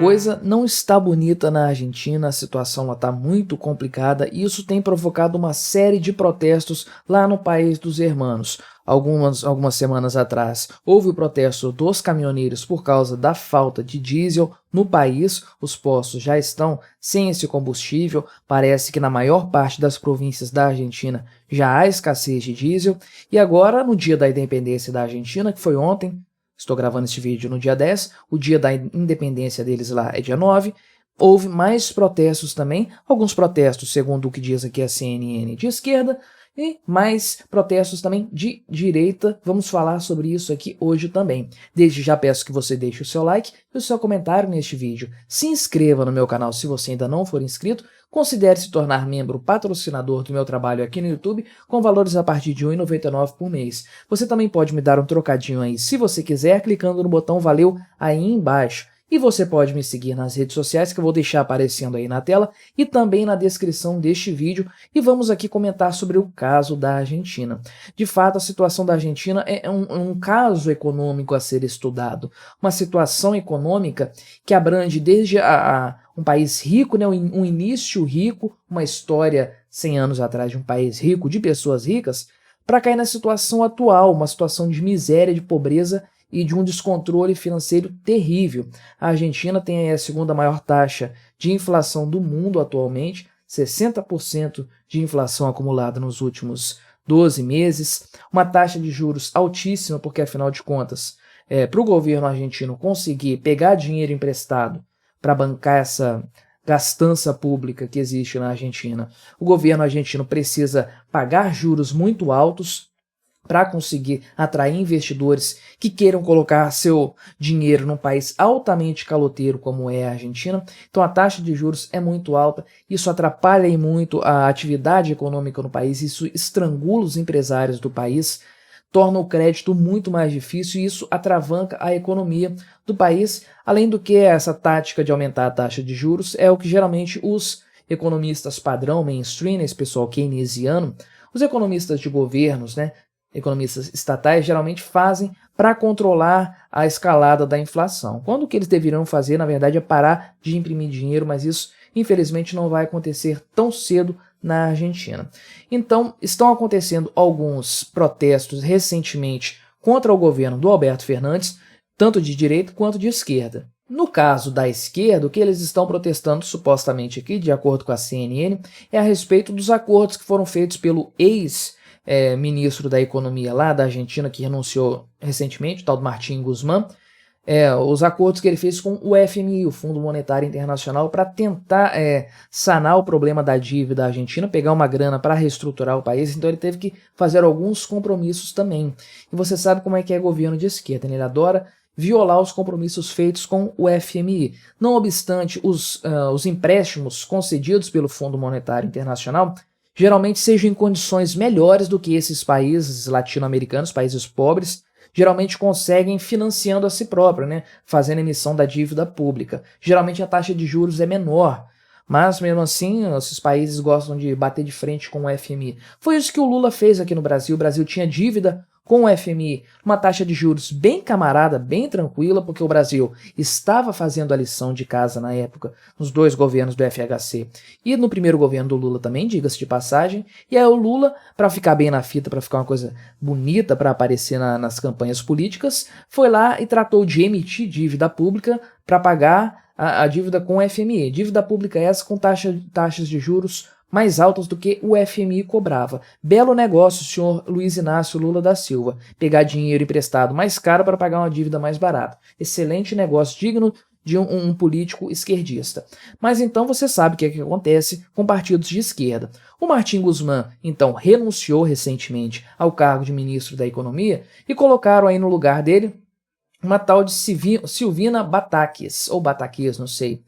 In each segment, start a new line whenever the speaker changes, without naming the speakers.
coisa não está bonita na Argentina, a situação está muito complicada e isso tem provocado uma série de protestos lá no país dos hermanos. Algumas semanas atrás houve o protesto dos caminhoneiros por causa da falta de diesel no país. Os postos já estão sem esse combustível, parece que na maior parte das províncias da Argentina já há escassez de diesel. E agora, no dia da independência da Argentina, que foi ontem, estou gravando este vídeo no dia 10, o dia da independência deles lá é dia 9, houve mais protestos também, alguns protestos, segundo o que diz aqui a CNN, de esquerda, e mais protestos também de direita. Vamos falar sobre isso aqui hoje também. Desde já peço que você deixe o seu like e o seu comentário neste vídeo. Se inscreva no meu canal se você ainda não for inscrito. Considere se tornar membro patrocinador do meu trabalho aqui no YouTube com valores a partir de R$ 1,99 por mês. Você também pode me dar um trocadinho aí se você quiser, clicando no botão valeu aí embaixo. E você pode me seguir nas redes sociais que eu vou deixar aparecendo aí na tela e também na descrição deste vídeo. E vamos aqui comentar sobre o caso da Argentina. De fato, a situação da Argentina é um caso econômico a ser estudado. Uma situação econômica que abrange desde um país rico, né, um início rico, uma história 100 anos atrás de um país rico, de pessoas ricas, para cair na situação atual, uma situação de miséria, de pobreza e de um descontrole financeiro terrível. A Argentina tem a segunda maior taxa de inflação do mundo atualmente, 60% de inflação acumulada nos últimos 12 meses, uma taxa de juros altíssima, porque afinal de contas, para o governo argentino conseguir pegar dinheiro emprestado para bancar essa gastança pública que existe na Argentina, o governo argentino precisa pagar juros muito altos para conseguir atrair investidores que queiram colocar seu dinheiro num país altamente caloteiro como é a Argentina. Então a taxa de juros é muito alta, isso atrapalha e muito a atividade econômica no país, isso estrangula os empresários do país, torna o crédito muito mais difícil e isso atravanca a economia do país. Além do que, essa tática de aumentar a taxa de juros é o que geralmente os economistas padrão, mainstream, esse pessoal keynesiano, os economistas de governos, né, economistas estatais geralmente fazem para controlar a escalada da inflação. Quando o que eles deveriam fazer, na verdade, é parar de imprimir dinheiro, mas isso, infelizmente, não vai acontecer tão cedo na Argentina. Então, estão acontecendo alguns protestos recentemente contra o governo do Alberto Fernandes, tanto de direita quanto de esquerda. No caso da esquerda, o que eles estão protestando supostamente aqui, de acordo com a CNN, é a respeito dos acordos que foram feitos pelo ministro da Economia lá da Argentina, que renunciou recentemente, o tal do Martín Guzmán, os acordos que ele fez com o FMI, o Fundo Monetário Internacional, para tentar sanar o problema da dívida argentina, pegar uma grana para reestruturar o país. Então ele teve que fazer alguns compromissos também. E você sabe como é que é governo de esquerda, né? Ele adora violar os compromissos feitos com o FMI. Não obstante os empréstimos concedidos pelo Fundo Monetário Internacional geralmente sejam em condições melhores do que esses países latino-americanos, países pobres, geralmente conseguem financiando a si próprio, né, fazendo emissão da dívida pública. Geralmente a taxa de juros é menor, mas mesmo assim esses países gostam de bater de frente com o FMI. Foi isso que o Lula fez aqui no Brasil. O Brasil tinha dívida com o FMI, uma taxa de juros bem camarada, bem tranquila, porque o Brasil estava fazendo a lição de casa na época, nos dois governos do FHC e no primeiro governo do Lula também, diga-se de passagem. E aí o Lula, para ficar bem na fita, para ficar uma coisa bonita para aparecer nas campanhas políticas, foi lá e tratou de emitir dívida pública para pagar a dívida com o FMI. Dívida pública essa com taxas de juros mais altas do que o FMI cobrava. Belo negócio, senhor Luiz Inácio Lula da Silva, pegar dinheiro emprestado mais caro para pagar uma dívida mais barata. Excelente negócio, digno de um político esquerdista. Mas então você sabe o que é que acontece com partidos de esquerda. O Martín Guzmán, então, renunciou recentemente ao cargo de ministro da Economia e colocaram aí no lugar dele uma tal de Silvina Batakis, ou Batakis, não sei.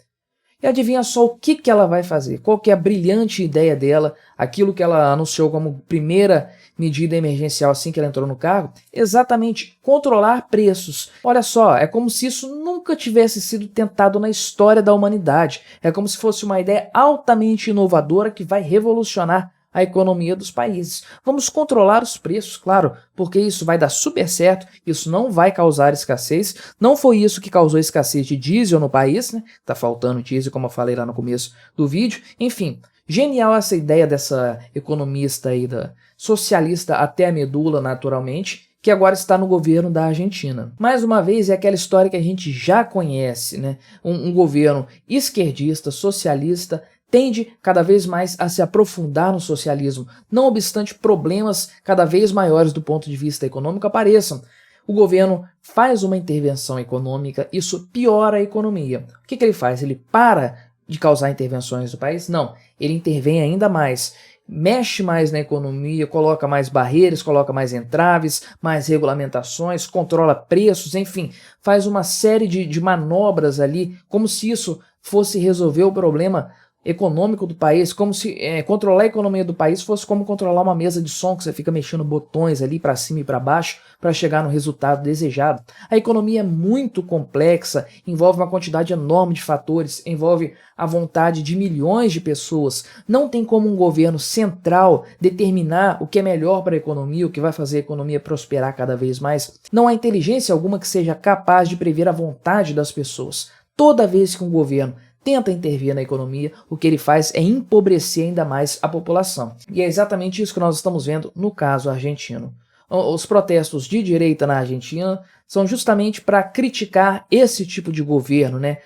E adivinha só o que ela vai fazer, qual que é a brilhante ideia dela, aquilo que ela anunciou como primeira medida emergencial assim que ela entrou no cargo? Exatamente, controlar preços. Olha só, é como se isso nunca tivesse sido tentado na história da humanidade. É como se fosse uma ideia altamente inovadora que vai revolucionar a economia dos países. Vamos controlar os preços, claro, porque isso vai dar super certo, isso não vai causar escassez. Não foi isso que causou escassez de diesel no país, né? Tá faltando diesel, como eu falei lá no começo do vídeo. Enfim, genial essa ideia dessa economista aí, socialista até a medula, naturalmente, que agora está no governo da Argentina. Mais uma vez, é aquela história que a gente já conhece, né? Um governo esquerdista, socialista, tende cada vez mais a se aprofundar no socialismo, não obstante problemas cada vez maiores do ponto de vista econômico apareçam. O governo faz uma intervenção econômica, isso piora a economia. O que ele faz? Ele para de causar intervenções no país? Não, ele intervém ainda mais. Mexe mais na economia, coloca mais barreiras, coloca mais entraves, mais regulamentações, controla preços, enfim, faz uma série de manobras ali, como se isso fosse resolver o problema econômico do país, como se controlar a economia do país fosse como controlar uma mesa de som, que você fica mexendo botões ali para cima e para baixo para chegar no resultado desejado. A economia é muito complexa, envolve uma quantidade enorme de fatores, envolve a vontade de milhões de pessoas. Não tem como um governo central determinar o que é melhor para a economia, o que vai fazer a economia prosperar cada vez mais. Não há inteligência alguma que seja capaz de prever a vontade das pessoas. Toda vez que um governo tenta intervir na economia, o que ele faz é empobrecer ainda mais a população. E é exatamente isso que nós estamos vendo no caso argentino. Os protestos de direita na Argentina são justamente para criticar esse tipo de governo, né?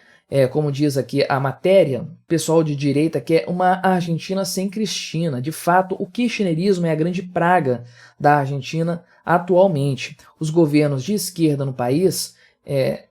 Como diz aqui a matéria, o pessoal de direita quer uma Argentina sem Cristina. De fato, o kirchnerismo é a grande praga da Argentina atualmente. Os governos de esquerda no país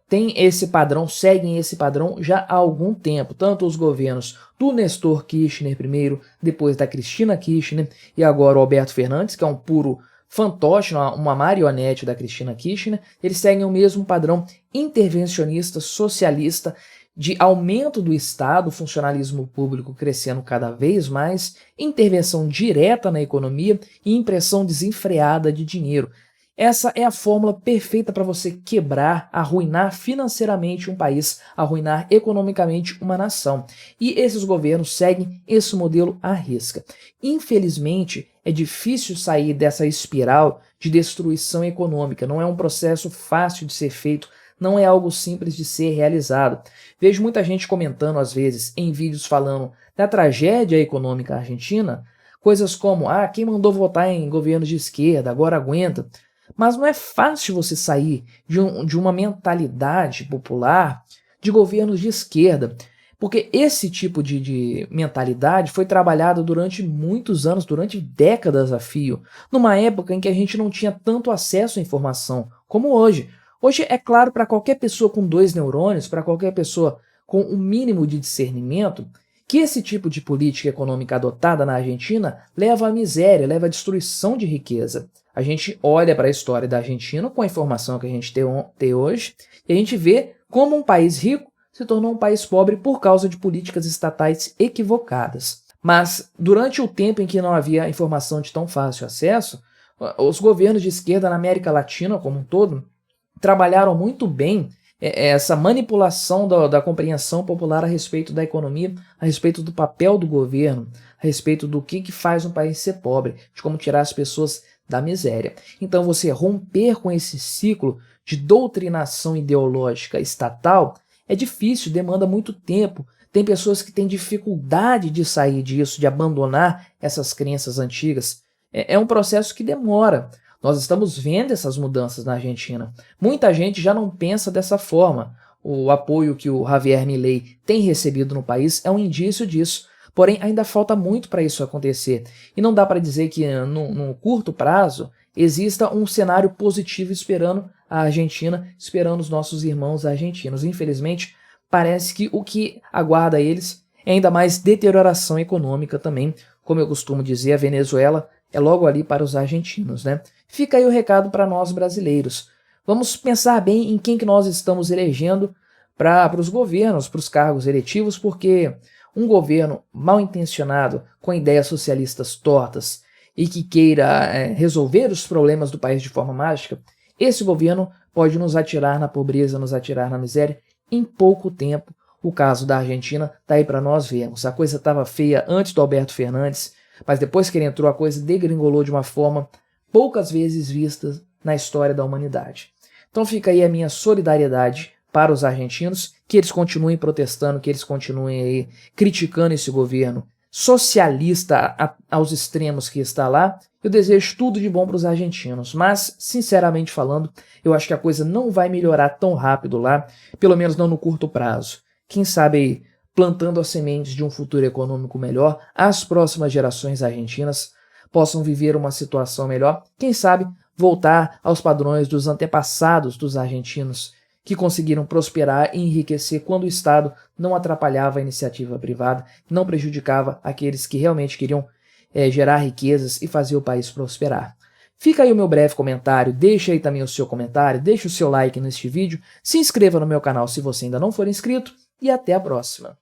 tem esse padrão, seguem esse padrão já há algum tempo, tanto os governos do Néstor Kirchner primeiro, depois da Cristina Kirchner e agora o Alberto Fernandes, que é um puro fantoche, uma marionete da Cristina Kirchner, eles seguem o mesmo padrão intervencionista, socialista, de aumento do Estado, funcionalismo público crescendo cada vez mais, intervenção direta na economia e impressão desenfreada de dinheiro. Essa é a fórmula perfeita para você quebrar, arruinar financeiramente um país, arruinar economicamente uma nação. E esses governos seguem esse modelo à risca. Infelizmente, é difícil sair dessa espiral de destruição econômica. Não é um processo fácil de ser feito, não é algo simples de ser realizado. Vejo muita gente comentando, às vezes, em vídeos falando da tragédia econômica argentina, coisas como, quem mandou votar em governos de esquerda, agora aguenta. Mas não é fácil você sair de uma mentalidade popular de governos de esquerda, porque esse tipo de mentalidade foi trabalhada durante muitos anos, durante décadas a fio, numa época em que a gente não tinha tanto acesso à informação como hoje. Hoje é claro para qualquer pessoa com 2 neurônios, para qualquer pessoa com um mínimo de discernimento, que esse tipo de política econômica adotada na Argentina leva à miséria, leva à destruição de riqueza. A gente olha para a história da Argentina com a informação que a gente tem hoje e a gente vê como um país rico se tornou um país pobre por causa de políticas estatais equivocadas. Mas durante o tempo em que não havia informação de tão fácil acesso, os governos de esquerda na América Latina como um todo trabalharam muito bem essa manipulação da compreensão popular a respeito da economia, a respeito do papel do governo, a respeito do que faz um país ser pobre, de como tirar as pessoas da miséria. Então você romper com esse ciclo de doutrinação ideológica estatal é difícil, demanda muito tempo. Tem pessoas que têm dificuldade de sair disso, de abandonar essas crenças antigas. É um processo que demora. Nós estamos vendo essas mudanças na Argentina. Muita gente já não pensa dessa forma. O apoio que o Javier Milei tem recebido no país é um indício disso. Porém, ainda falta muito para isso acontecer. E não dá para dizer que no curto prazo exista um cenário positivo esperando a Argentina, esperando os nossos irmãos argentinos. Infelizmente, parece que o que aguarda eles é ainda mais deterioração econômica também. Como eu costumo dizer, a Venezuela é logo ali para os argentinos, né? Fica aí o recado para nós brasileiros. Vamos pensar bem em quem que nós estamos elegendo para os governos, para os cargos eletivos, porque um governo mal intencionado, com ideias socialistas tortas e que queira resolver os problemas do país de forma mágica, esse governo pode nos atirar na pobreza, nos atirar na miséria em pouco tempo. O caso da Argentina está aí para nós vermos. A coisa estava feia antes do Alberto Fernandes, Mas depois que ele entrou, a coisa degringolou de uma forma poucas vezes vista na história da humanidade. Então fica aí a minha solidariedade para os argentinos, que eles continuem protestando, que eles continuem aí criticando esse governo socialista aos extremos que está lá. Eu desejo tudo de bom para os argentinos, mas, sinceramente falando, eu acho que a coisa não vai melhorar tão rápido lá, pelo menos não no curto prazo. Quem sabe aí, plantando as sementes de um futuro econômico melhor, as próximas gerações argentinas possam viver uma situação melhor, quem sabe voltar aos padrões dos antepassados dos argentinos, que conseguiram prosperar e enriquecer quando o Estado não atrapalhava a iniciativa privada, não prejudicava aqueles que realmente queriam gerar riquezas e fazer o país prosperar. Fica aí o meu breve comentário, deixa aí também o seu comentário, deixa o seu like neste vídeo, se inscreva no meu canal se você ainda não for inscrito e até a próxima.